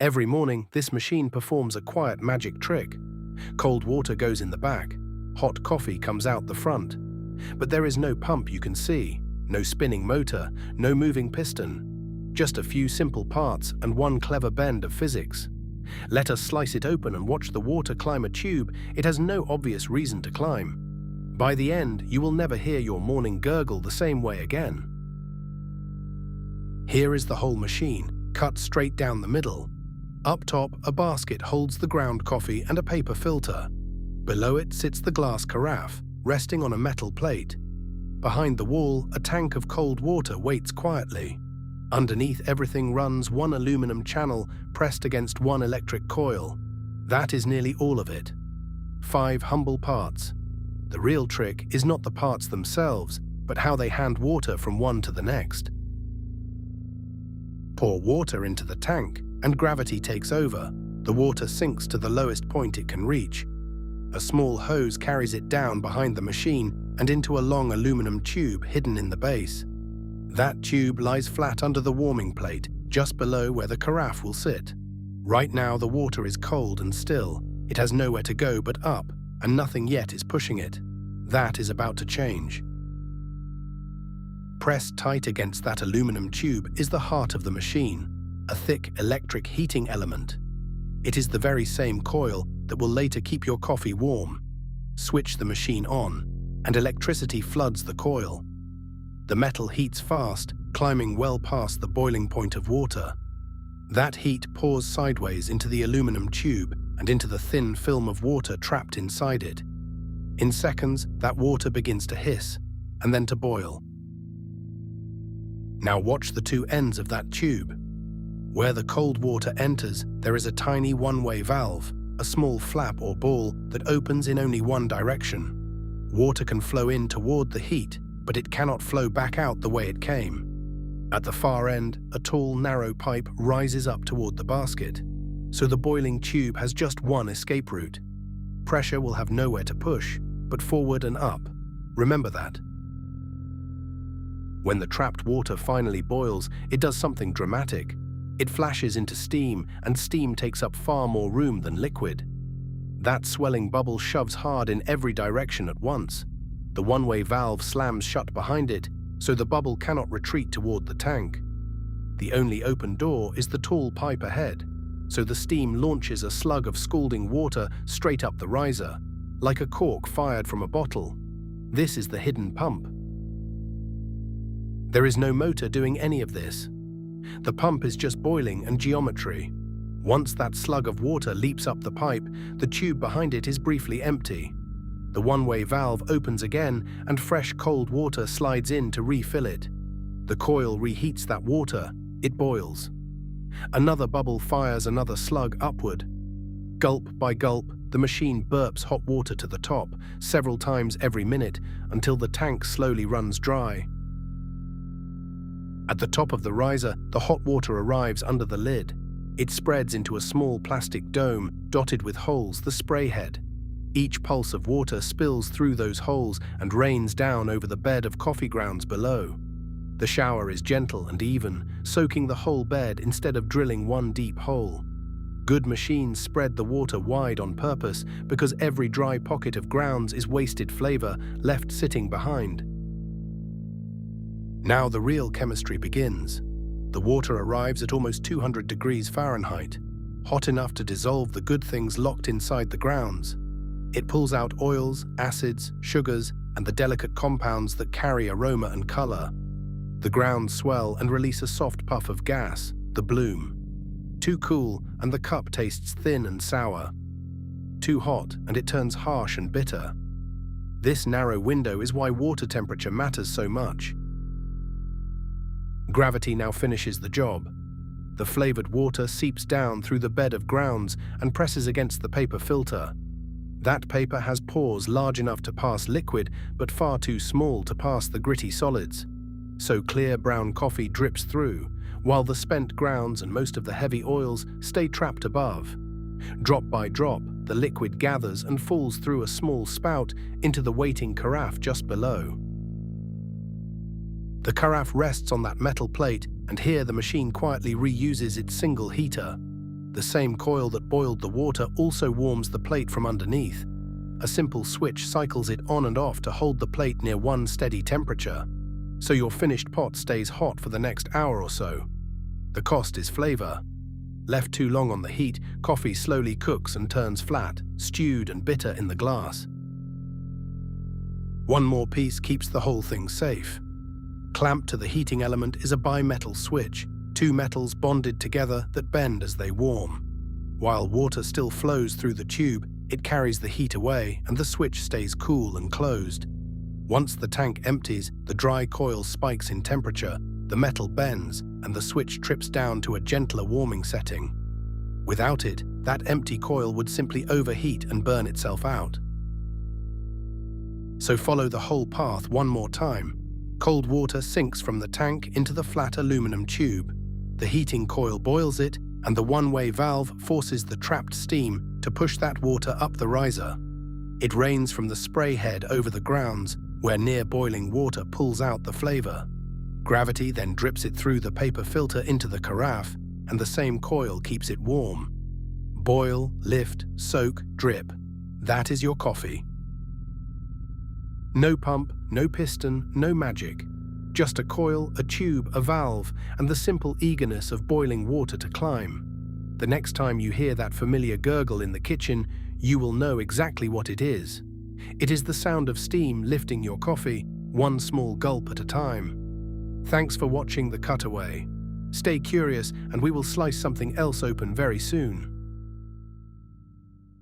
Every morning, this machine performs a quiet magic trick. Cold water goes in the back, hot coffee comes out the front. But there is no pump you can see, no spinning motor, no moving piston. Just a few simple parts and one clever bend of physics. Let us slice it open and watch the water climb a tube it has no obvious reason to climb. By the end, you will never hear your morning gurgle the same way again. Here is the whole machine, cut straight down the middle. Up top, a basket holds the ground coffee and a paper filter. Below it sits the glass carafe, resting on a metal plate. Behind the wall, a tank of cold water waits quietly. Underneath everything runs one aluminum channel pressed against one electric coil. That is nearly all of it. 5 humble parts. The real trick is not the parts themselves, but how they hand water from one to the next. Pour water into the tank, and gravity takes over. The water sinks to the lowest point it can reach. A small hose carries it down behind the machine and into a long aluminum tube hidden in the base. That tube lies flat under the warming plate, just below where the carafe will sit. Right now the water is cold and still. It has nowhere to go but up, and nothing yet is pushing it. That is about to change. Pressed tight against that aluminum tube is the heart of the machine, a thick electric heating element. It is the very same coil that will later keep your coffee warm. Switch the machine on, and electricity floods the coil. The metal heats fast, climbing well past the boiling point of water. That heat pours sideways into the aluminum tube and into the thin film of water trapped inside it. In seconds, that water begins to hiss, and then to boil. Now watch the two ends of that tube. Where the cold water enters, there is a tiny one-way valve, a small flap or ball that opens in only one direction. Water can flow in toward the heat, but it cannot flow back out the way it came. At the far end, a tall, narrow pipe rises up toward the basket, so the boiling tube has just one escape route. Pressure will have nowhere to push, but forward and up. Remember that. When the trapped water finally boils, it does something dramatic. It flashes into steam, and steam takes up far more room than liquid. That swelling bubble shoves hard in every direction at once. The one-way valve slams shut behind it, so the bubble cannot retreat toward the tank. The only open door is the tall pipe ahead, so the steam launches a slug of scalding water straight up the riser, like a cork fired from a bottle. This is the hidden pump. There is no motor doing any of this. The pump is just boiling and geometry. Once that slug of water leaps up the pipe, the tube behind it is briefly empty. The one-way valve opens again, and fresh cold water slides in to refill it. The coil reheats that water. It boils. Another bubble fires another slug upward. Gulp by gulp, the machine burps hot water to the top, several times every minute, until the tank slowly runs dry. At the top of the riser, the hot water arrives under the lid. It spreads into a small plastic dome dotted with holes, the spray head. Each pulse of water spills through those holes and rains down over the bed of coffee grounds below. The shower is gentle and even, soaking the whole bed instead of drilling one deep hole. Good machines spread the water wide on purpose because every dry pocket of grounds is wasted flavor left sitting behind. Now the real chemistry begins. The water arrives at almost 200 degrees Fahrenheit, hot enough to dissolve the good things locked inside the grounds. It pulls out oils, acids, sugars, and the delicate compounds that carry aroma and color. The grounds swell and release a soft puff of gas, the bloom. Too cool, and the cup tastes thin and sour. Too hot, and it turns harsh and bitter. This narrow window is why water temperature matters so much. Gravity now finishes the job. The flavored water seeps down through the bed of grounds and presses against the paper filter. That paper has pores large enough to pass liquid, but far too small to pass the gritty solids. So clear brown coffee drips through, while the spent grounds and most of the heavy oils stay trapped above. Drop by drop, the liquid gathers and falls through a small spout into the waiting carafe just below. The carafe rests on that metal plate, and here the machine quietly reuses its single heater. The same coil that boiled the water also warms the plate from underneath. A simple switch cycles it on and off to hold the plate near one steady temperature, so your finished pot stays hot for the next hour or so. The cost is flavor. Left too long on the heat, coffee slowly cooks and turns flat, stewed and bitter in the glass. One more piece keeps the whole thing safe. Clamped to the heating element is a bimetal switch, two metals bonded together that bend as they warm. While water still flows through the tube, it carries the heat away and the switch stays cool and closed. Once the tank empties, the dry coil spikes in temperature, the metal bends, and the switch trips down to a gentler warming setting. Without it, that empty coil would simply overheat and burn itself out. So follow the whole path one more time. Cold water sinks from the tank into the flat aluminum tube. The heating coil boils it, and the one-way valve forces the trapped steam to push that water up the riser. It rains from the spray head over the grounds, where near boiling water pulls out the flavor. Gravity then drips it through the paper filter into the carafe, and the same coil keeps it warm. Boil, lift, soak, drip. That is your coffee. No pump, no piston, no magic. Just a coil, a tube, a valve, and the simple eagerness of boiling water to climb. The next time you hear that familiar gurgle in the kitchen, you will know exactly what it is. It is the sound of steam lifting your coffee, one small gulp at a time. Thanks for watching The Cutaway. Stay curious, and we will slice something else open very soon.